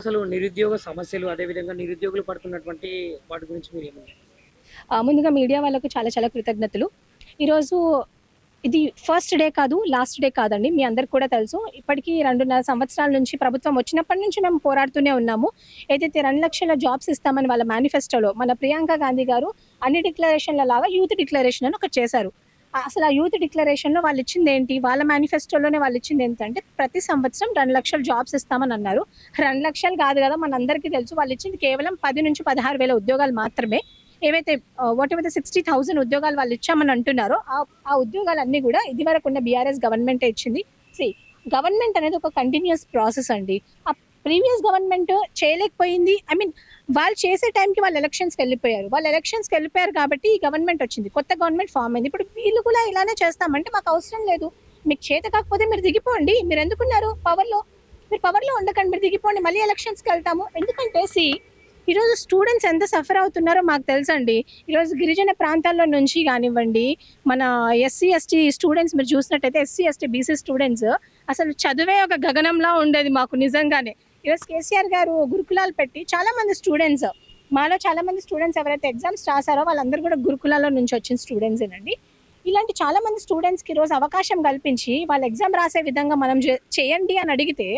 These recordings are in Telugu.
అసలు నిరుద్యోగ సమస్యలు, అదే విధంగా నిరుద్యోగులు పడుతున్నటువంటి వాటి గురించి మీరేమంటారు? ముందుగా మీడియా వాళ్ళకు చాలా చాలా కృతజ్ఞతలు. ఈరోజు ఇది ఫస్ట్ డే కాదు, లాస్ట్ డే కాదండి. మీ అందరికి కూడా తెలుసు. ఇప్పటికి 2.5 సంవత్సరాల నుంచి ప్రభుత్వం వచ్చినప్పటి నుంచి మేము పోరాడుతూనే ఉన్నాము. ఏదైతే 2,00,000 జాబ్స్ ఇస్తామని వాళ్ళ మేనిఫెస్టోలో మన ప్రియాంక గాంధీ గారు అన్ని డిక్లరేషన్‌ల లాగా యూత్ డిక్లరేషన్ అని ఒకటి చేశారు. అసలు ఆ యూత్ డిక్లరేషన్‌లో వాళ్ళిచ్చిందేంటి? వాళ్ళ మేనిఫెస్టోలోనే వాళ్ళిచ్చిందేంటంటే ప్రతి సంవత్సరం 2,00,000 జాబ్స్ ఇస్తామని అన్నారు. 2,00,000 కాదు కదా! మనందరికీ తెలుసు. వాళ్ళిచ్చింది కేవలం 10,000-16,000 ఉద్యోగాలు మాత్రమే. ఏవైతే వాట్ ఎవర్ ద 60,000 ఉద్యోగాలు వాళ్ళు ఇచ్చామని అంటున్నారో ఆ ఉద్యోగాలన్నీ కూడా ఇదివరకు ఉన్న బీఆర్ఎస్ గవర్నమెంటే ఇచ్చింది. సి గవర్నమెంట్ అనేది ఒక కంటిన్యూస్ ప్రాసెస్ అండి. ఆ ప్రీవియస్ గవర్నమెంట్ చేయలేకపోయింది. ఐ మీన్ వాళ్ళు చేసే టైంకి వాళ్ళు ఎలక్షన్స్కి వెళ్ళిపోయారు. వాళ్ళు ఎలక్షన్స్కి వెళ్ళిపోయారు కాబట్టి ఈ గవర్నమెంట్ వచ్చింది. కొత్త గవర్నమెంట్ ఫామ్ అయింది. ఇప్పుడు వీళ్ళు కూడా ఇలానే చేస్తామంటే మాకు అవసరం లేదు. మీకు చేత కాకపోతే మీరు దిగిపోండి. మీరు ఎందుకున్నారు పవర్లో? మీరు పవర్లో ఉండకండి, మీరు దిగిపోండి, మళ్ళీ ఎలక్షన్స్కి వెళ్తాము. ఎందుకంటే ఈరోజు స్టూడెంట్స్ ఎంత సఫర్ అవుతున్నారో మాకు తెలుసండి. ఈరోజు గిరిజన ప్రాంతాల్లో నుంచి కానివ్వండి, మన ఎస్సీ, ఎస్టీ స్టూడెంట్స్ మీరు చూసినట్టయితే ఎస్సీ, ఎస్టీ, బీసీ స్టూడెంట్స్ అసలు చదువే ఒక గగనంలా ఉండేది మాకు నిజంగానే. ఈరోజు కేసీఆర్ గారు గురుకులాలు పెట్టి చాలామంది స్టూడెంట్స్, మాలో చాలామంది స్టూడెంట్స్ ఎవరైతే ఎగ్జామ్స్ రాసారో వాళ్ళందరూ కూడా గురుకులాల్లో నుంచి వచ్చిన స్టూడెంట్సేనండి. ఇలాంటి చాలామంది స్టూడెంట్స్కి ఈరోజు అవకాశం కల్పించి వాళ్ళు ఎగ్జామ్ రాసే విధంగా మనం చేయండి అని అడిగితే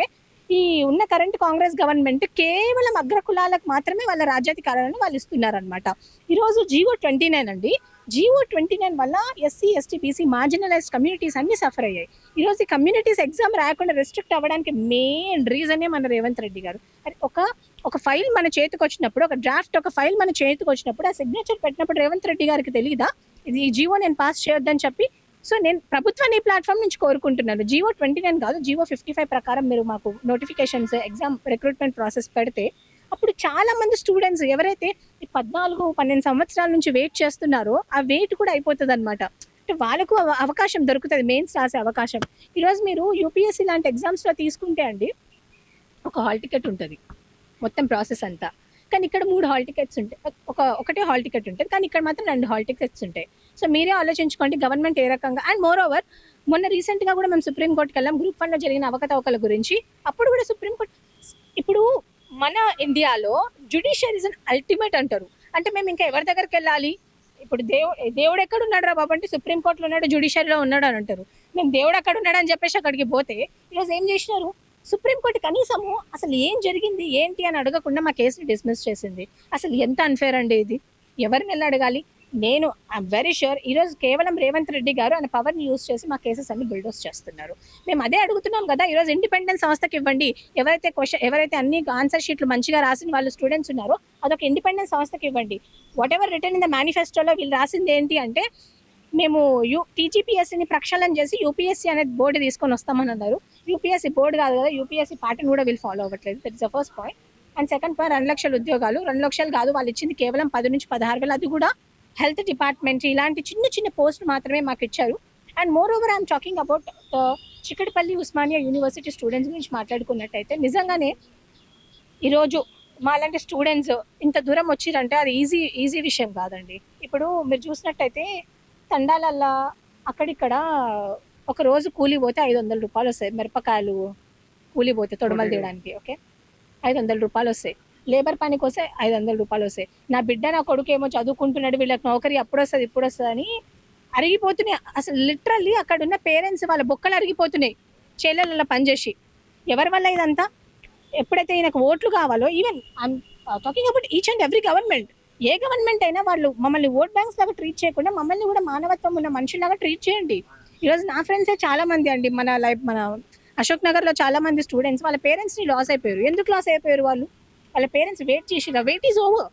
ఈ ఉన్న కరెంట్ కాంగ్రెస్ గవర్నమెంట్ కేవలం అగ్రకులాలకు మాత్రమే వాళ్ళ రాజ్యాధికారాలను వాళ్ళు ఇస్తున్నారనమాట. ఈరోజు GO 29 అండి. GO 29 వల్ల SC, ST, BC marginalised communities అన్ని సఫర్ అయ్యాయి. ఈరోజు ఈ కమ్యూనిటీస్ ఎగ్జామ్ రాయకుండా రెస్ట్రిక్ట్ అవ్వడానికి మెయిన్ రీజనే మన రేవంత్ రెడ్డి గారు. ఒక ఫైల్ మన చేతికి వచ్చినప్పుడు, ఒక ఫైల్ మన చేతికి వచ్చినప్పుడు ఆ సిగ్నేచర్ పెట్టినప్పుడు రేవంత్ రెడ్డి గారికి తెలియదా ఇది ఈ జీవో నేను పాస్ చేయొద్దని చెప్పి? సో నేను ప్రభుత్వాన్ని ఈ ప్లాట్ఫామ్ నుంచి కోరుకుంటున్నాను. GO 29 కాదు, GO 55 ప్రకారం మీరు మాకు నోటిఫికేషన్స్, ఎగ్జామ్ రిక్రూట్మెంట్ ప్రాసెస్ పెడితే అప్పుడు చాలా మంది స్టూడెంట్స్ ఎవరైతే ఈ 14-12 సంవత్సరాల నుంచి వెయిట్ చేస్తున్నారో ఆ వెయిట్ కూడా అయిపోతుంది అనమాట. అంటే వాళ్ళకు అవకాశం దొరుకుతుంది, మెయిన్స్ రాసే అవకాశం. ఈరోజు మీరు యూపీఎస్సీ లాంటి ఎగ్జామ్స్లో తీసుకుంటే అండి ఒక హాల్ టికెట్ ఉంటుంది, మొత్తం ప్రాసెస్ అంతా. కానీ ఇక్కడ 3 హాల్ టికెట్స్ ఉంటాయి. ఒకటే హాల్ టికెట్ ఉంటుంది, కానీ ఇక్కడ మాత్రం 2 హాల్ టికెట్స్ ఉంటాయి. సో మీరే ఆలోచించుకోండి గవర్నమెంట్ ఏ రకంగా. అండ్ మోర్ ఓవర్ మొన్న రీసెంట్గా కూడా మేము సుప్రీంకోర్టుకి వెళ్ళాం గ్రూప్ 1లో జరిగిన అవకతవకల గురించి. అప్పుడు కూడా సుప్రీంకోర్టు ఇప్పుడు మన ఇండియాలో జ్యుడిషియరీ ఇస్ అన్ అల్టిమేట్ అంటారు. అంటే మేము ఇంకా ఎవరి దగ్గరికి వెళ్ళాలి? ఇప్పుడు దేవుడు ఎక్కడ ఉన్నాడు రా బాబు అంటే సుప్రీంకోర్టులో ఉన్నాడు, జ్యుడిషియరీలో ఉన్నాడు అని అంటారు. మేము దేవుడు అక్కడ ఉన్నాడు అని చెప్పేసి అక్కడికి పోతే ఈరోజు ఏం చేసినారు? సుప్రీంకోర్టు కనీసము అసలు ఏం జరిగింది ఏంటి అని అడగకుండా మా కేసుని డిస్మిస్ చేసింది. అసలు ఎంత అన్ఫేర్ అండి ఇది. ఎవరిని వెళ్ళి అడగాలి? నేను ఐఎమ్ వెరీ ష్యూర్ ఈరోజు కేవలం రేవంత్ రెడ్డి గారు ఆయన పవర్ని యూజ్ చేసి మా కేసెస్ అన్ని బిల్డోస్ చేస్తున్నారు. మేము అదే అడుగుతున్నాం కదా. ఈరోజు ఇండిపెండెంట్ సంస్థకి ఇవ్వండి. ఎవరైతే అన్ని ఆన్సర్ షీట్లు మంచిగా రాసిన వాళ్ళు స్టూడెంట్స్ ఉన్నారో అదొక ఇండిపెండెంట్ సంస్థకి ఇవ్వండి. What ever return in the మేనిఫెస్టోలో వీళ్ళు రాసింది ఏంటి అంటే మేము టీజీపీఎస్సీని ప్రక్షాళన చేసి యూపీఎస్సీ అనేది బోర్డు తీసుకొని వస్తామని అన్నారు. యూపీఎస్సీ బోర్డు కాదు కదా, యూపీఎస్సీ ప్యాటర్న్ కూడా వీళ్ళు ఫాలో అవ్వట్లేదు. That is the first point. And second point 2,00,000 ఉద్యోగాలు. 2,00,000 కాదు, వాళ్ళు ఇచ్చింది కేవలం 10,000-16,000. అది కూడా హెల్త్ డిపార్ట్మెంట్ ఇలాంటి చిన్న చిన్న పోస్టులు మాత్రమే మాకు ఇచ్చారు. And moreover I'm talking about Chikkadapalli Osmania university students గురించి మాట్లాడుకున్నట్టయితే నిజంగానే ఈరోజు మాలాంటి స్టూడెంట్స్ ఇంత దూరం వచ్చిరంటే అది ఈజీ విషయం కాదండి. ఇప్పుడు మీరు చూసినట్టయితే తండాలల్లా అక్కడిక్కడ ఒక రోజు కూలి పోతే 500 రూపాయలు వస్తాయి. మిరపకాయలు కూలి పోతే తొడమలు తీయడానికి ఓకే 500 రూపాయలు వస్తాయి. లేబర్ పనికి వస్తే 500 రూపాయలు వస్తాయి. నా బిడ్డ నా కొడుకు ఏమో చదువుకుంటున్నాడు, వీళ్ళకి నౌకరీ అప్పుడు వస్తుంది ఇప్పుడు వస్తుంది అని అరిగిపోతున్నాయి. అసలు లిటరల్లీ అక్కడ ఉన్న పేరెంట్స్ వాళ్ళ బొక్కలు అరిగిపోతున్నాయి చేలలలో పనిచేసి. ఎవరి వల్ల ఇదంతా? ఎప్పుడైతే ఈయనకు ఓట్లు కావాలో, even I'm talking about each and every government, A government అయినా వాళ్ళు మమ్మల్ని ఓట్ బ్యాంక్స్ లాగా ట్రీట్ చేయకుండా మమ్మల్ని కూడా మానవత్వం ఉన్న మనుషులాగా ట్రీట్ చేయండి. ఈరోజు నా ఫ్రెండ్సే చాలా మంది అండి, మన అశోక్ నగర్లో చాలా మంది స్టూడెంట్స్ వాళ్ళ పేరెంట్స్ని లాస్ అయిపోయారు. ఎందుకు లాస్ అయిపోయారు? వాళ్ళ పేరెంట్స్ వెయిట్ చేసిరా. Wait is over.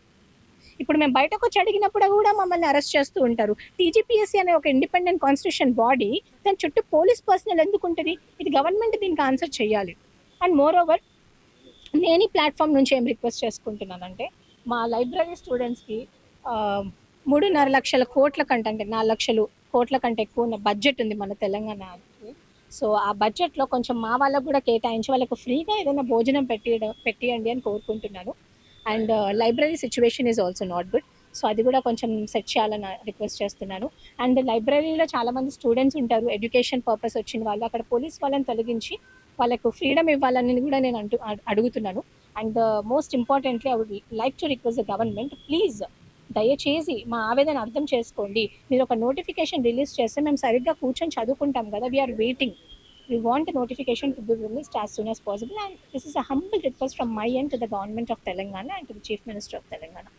ఇప్పుడు మేము బయటకు వచ్చి అడిగినప్పుడు కూడా మమ్మల్ని అరెస్ట్ చేస్తూ ఉంటారు. టీజీపీఎస్సీ అనే ఒక ఇండిపెండెంట్ కాన్స్టిట్యూషన్ బాడీ, దాని చుట్టూ పోలీస్ పర్సనల్ ఎందుకు ఉంటుంది? ఇది గవర్నమెంట్ దీనికి ఆన్సర్ చేయాలి. అండ్ మోర్ ఓవర్ నేను ఈ ప్లాట్ఫామ్ నుంచి ఏం రిక్వెస్ట్ చేసుకుంటున్నానంటే మా లైబ్రరీ స్టూడెంట్స్కి 3.5 లక్షల కోట్ల కంటే, అంటే 4 లక్షల కోట్ల కంటే ఎక్కువ ఉన్న బడ్జెట్ ఉంది మన తెలంగాణకి. సో ఆ బడ్జెట్లో కొంచెం మా వాళ్ళకు కూడా కేటాయించి వాళ్ళకు ఫ్రీగా ఏదైనా భోజనం పెట్టియండి అని కోరుకుంటున్నాను. And library situation is also not good. So అది కూడా కొంచెం సెట్ చేయాలని రిక్వెస్ట్ చేస్తున్నాను. అండ్ లైబ్రరీలో చాలామంది స్టూడెంట్స్ ఉంటారు, ఎడ్యుకేషన్ పర్పస్ వచ్చిన వాళ్ళు. అక్కడ పోలీస్ వాళ్ళని తొలగించి వాళ్ళకు ఫ్రీడమ్ ఇవ్వాలని కూడా నేను అడుగుతున్నాను. And most importantly I would like to request the government, please దయచేసి మా ఆవేదన అర్థం చేసుకోండి. మీరు ఒక నోటిఫికేషన్ రిలీజ్ చేస్తే మేము సరిగ్గా కూర్చొని చదువుకుంటాం కదా. We are waiting. We want the notification to be released as soon as possible, and this is a humble request from my end to the government of Telangana and to the Chief Minister of Telangana.